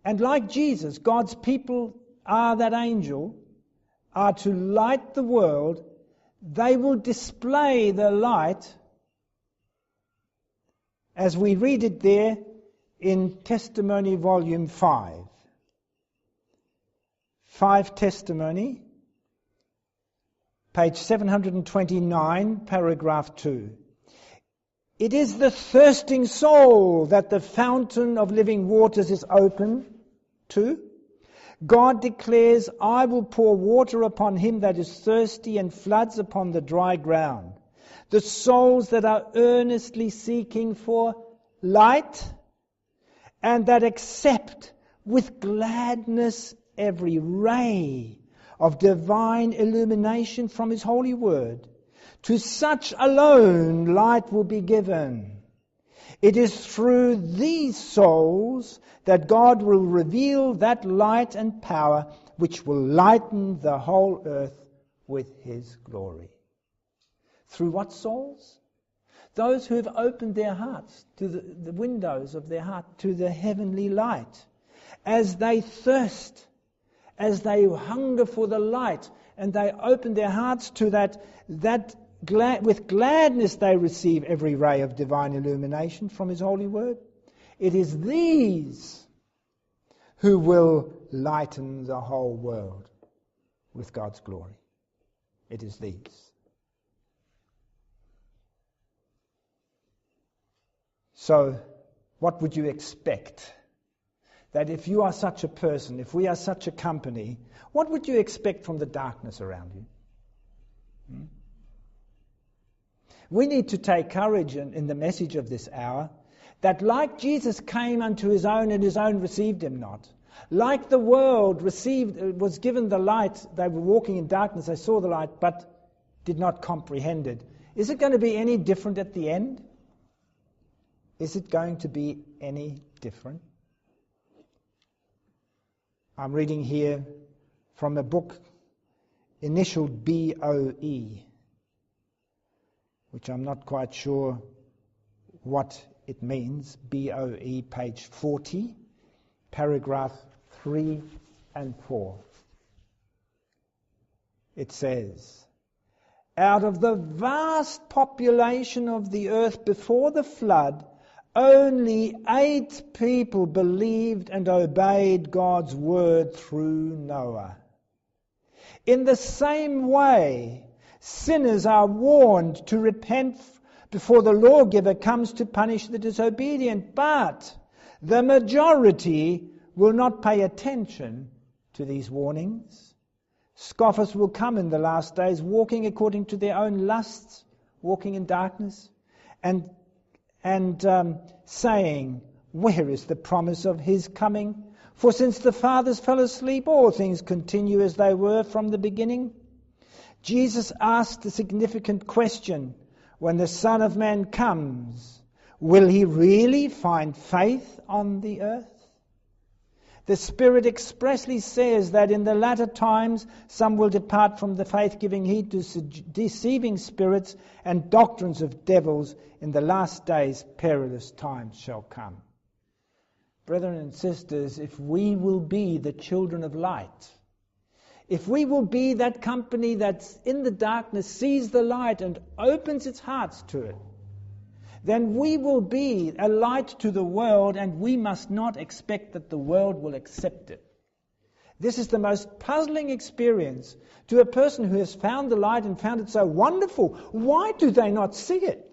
Speaker 1: and like Jesus, God's people are that angel, are to light the world, they will display the light as we read it there in Testimony Volume 5. 5 Testimony, page 729, paragraph 2. "It is the thirsting soul that the fountain of living waters is open to. God declares, 'I will pour water upon him that is thirsty, and floods upon the dry ground.' The souls that are earnestly seeking for light, and that accept with gladness every ray of divine illumination from his holy word, to such alone light will be given. It is through these souls that God will reveal that light and power which will lighten the whole earth with his glory. Through what souls? Those who have opened their hearts to the windows of their heart to the heavenly light. As they thirst, as they hunger for the light, and they open their hearts to that with gladness they receive every ray of divine illumination from his holy word. It is these who will lighten the whole world with God's glory. It is these. So, what would you expect? That if you are such a person, if we are such a company, what would you expect from the darkness around you? We need to take courage in the message of this hour, that like Jesus came unto his own and his own received him not, like the world was given the light, they were walking in darkness, they saw the light but did not comprehend it. Is it going to be any different at the end? Is it going to be any different? I'm reading here from a book initialed B-O-E, which I'm not quite sure what it means. B-O-E, page 40, paragraph 3 and 4. It says, out of the vast population of the earth before the flood, only 8 people believed and obeyed God's word through Noah. In the same way, sinners are warned to repent before the lawgiver comes to punish the disobedient, but the majority will not pay attention to these warnings. Scoffers will come in the last days, walking according to their own lusts, walking in darkness, and saying, where is the promise of his coming? For since the fathers fell asleep, all things continue as they were from the beginning. Jesus asked a significant question. When the Son of Man comes, will he really find faith on the earth? The Spirit expressly says that in the latter times some will depart from the faith, giving heed to deceiving spirits and doctrines of devils. In the last days perilous times shall come. Brethren and sisters, if we will be the children of light, if we will be that company that's in the darkness, sees the light and opens its hearts to it, then we will be a light to the world, and we must not expect that the world will accept it. This is the most puzzling experience to a person who has found the light and found it so wonderful. Why do they not see it?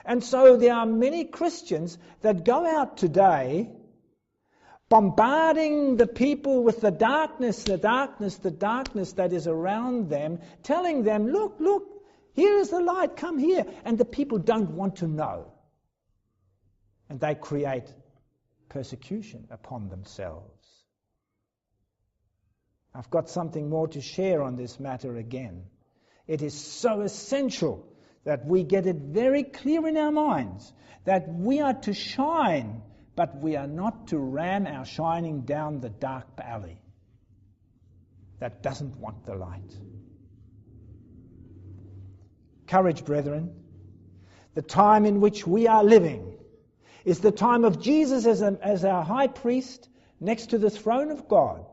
Speaker 1: And so there are many Christians that go out today bombarding the people with the darkness that is around them, telling them, look, here is the light, come here. And the people don't want to know. And they create persecution upon themselves. I've got something more to share on this matter again. It is so essential that we get it very clear in our minds that we are to shine, but we are not to ram our shining down the dark alley that doesn't want the light. Courage, brethren. The time in which we are living is the time of Jesus as our high priest next to the throne of God.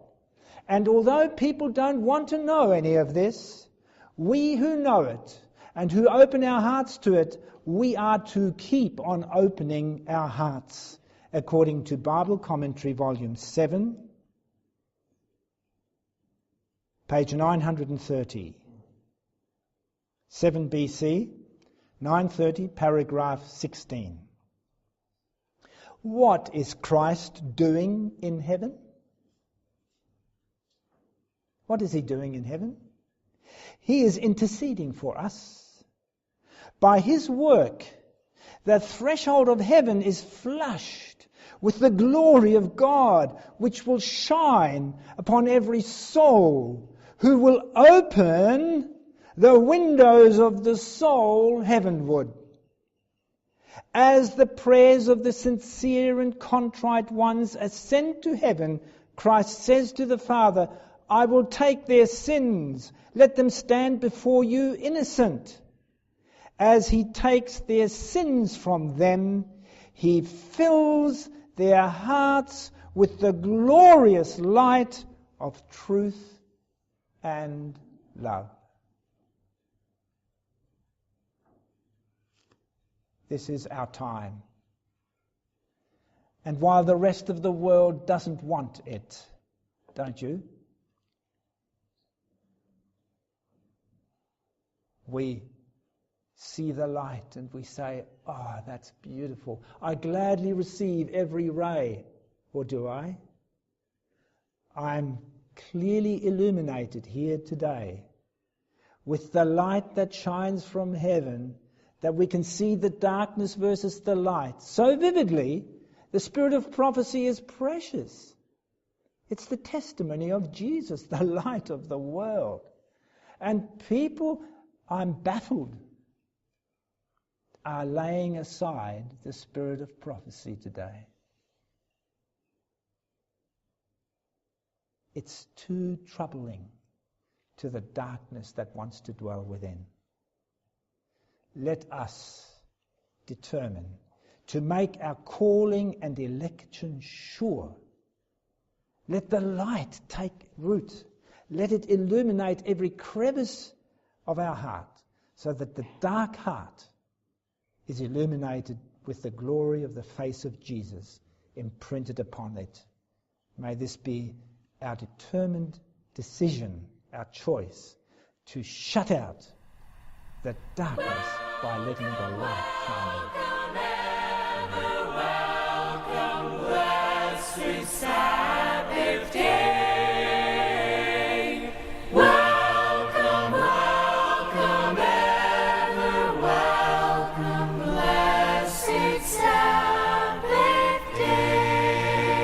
Speaker 1: And although people don't want to know any of this, we who know it and who open our hearts to it, we are to keep on opening our hearts, according to Bible Commentary, Volume 7, page 930. 7 BC, 930, paragraph 16. What is Christ doing in heaven? What is he doing in heaven? He is interceding for us. By his work, the threshold of heaven is flushed with the glory of God, which will shine upon every soul who will open the windows of the soul heavenward. As the prayers of the sincere and contrite ones ascend to heaven, Christ says to the Father, I will take their sins. Let them stand before you innocent. As he takes their sins from them, he fills their hearts with the glorious light of truth and love. This is our time. And while the rest of the world doesn't want it, don't you? We see the light and we say, oh, that's beautiful. I gladly receive every ray. Or do I? I'm clearly illuminated here today with the light that shines from heaven, that we can see the darkness versus the light so vividly. The spirit of prophecy is precious. It's the testimony of Jesus, the light of the world. And people, I'm baffled, are laying aside the spirit of prophecy today. It's too troubling to the darkness that wants to dwell within. Let us determine to make our calling and election sure. Let the light take root. Let it illuminate every crevice of our heart, so that the dark heart is illuminated with the glory of the face of Jesus imprinted upon it. May this be our determined decision, our choice, to shut out the darkness by letting the light shine.
Speaker 2: Welcome, blessed Sabbath day. Welcome, welcome, ever welcome, blessed Sabbath day.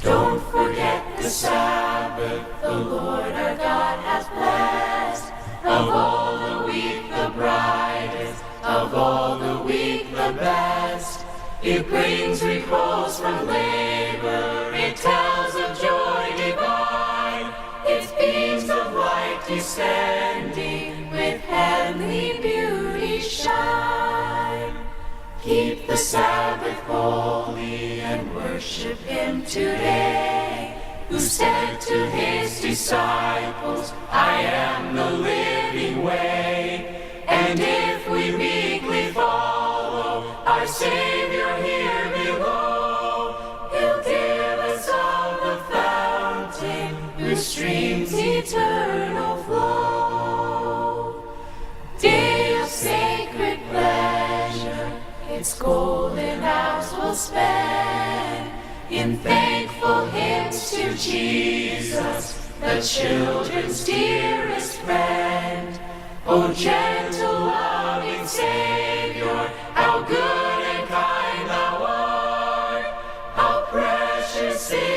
Speaker 2: Don't forget the Sabbath the Lord our God has blessed. Of all the week the brightest, of all the week the best. It brings repose from labor, it tells of joy divine. Its beams of light descending with heavenly beauty shine. Keep the Sabbath holy and worship Him today, who said to His disciples, I am the living way. And if we meekly follow our Savior here below, He'll give us of the fountain whose streams eternal flow. Day of sacred pleasure, its golden hours will spend in thankful hymns to Jesus, the children's dearest friend. O gentle, loving Savior, how good and kind Thou art, how precious is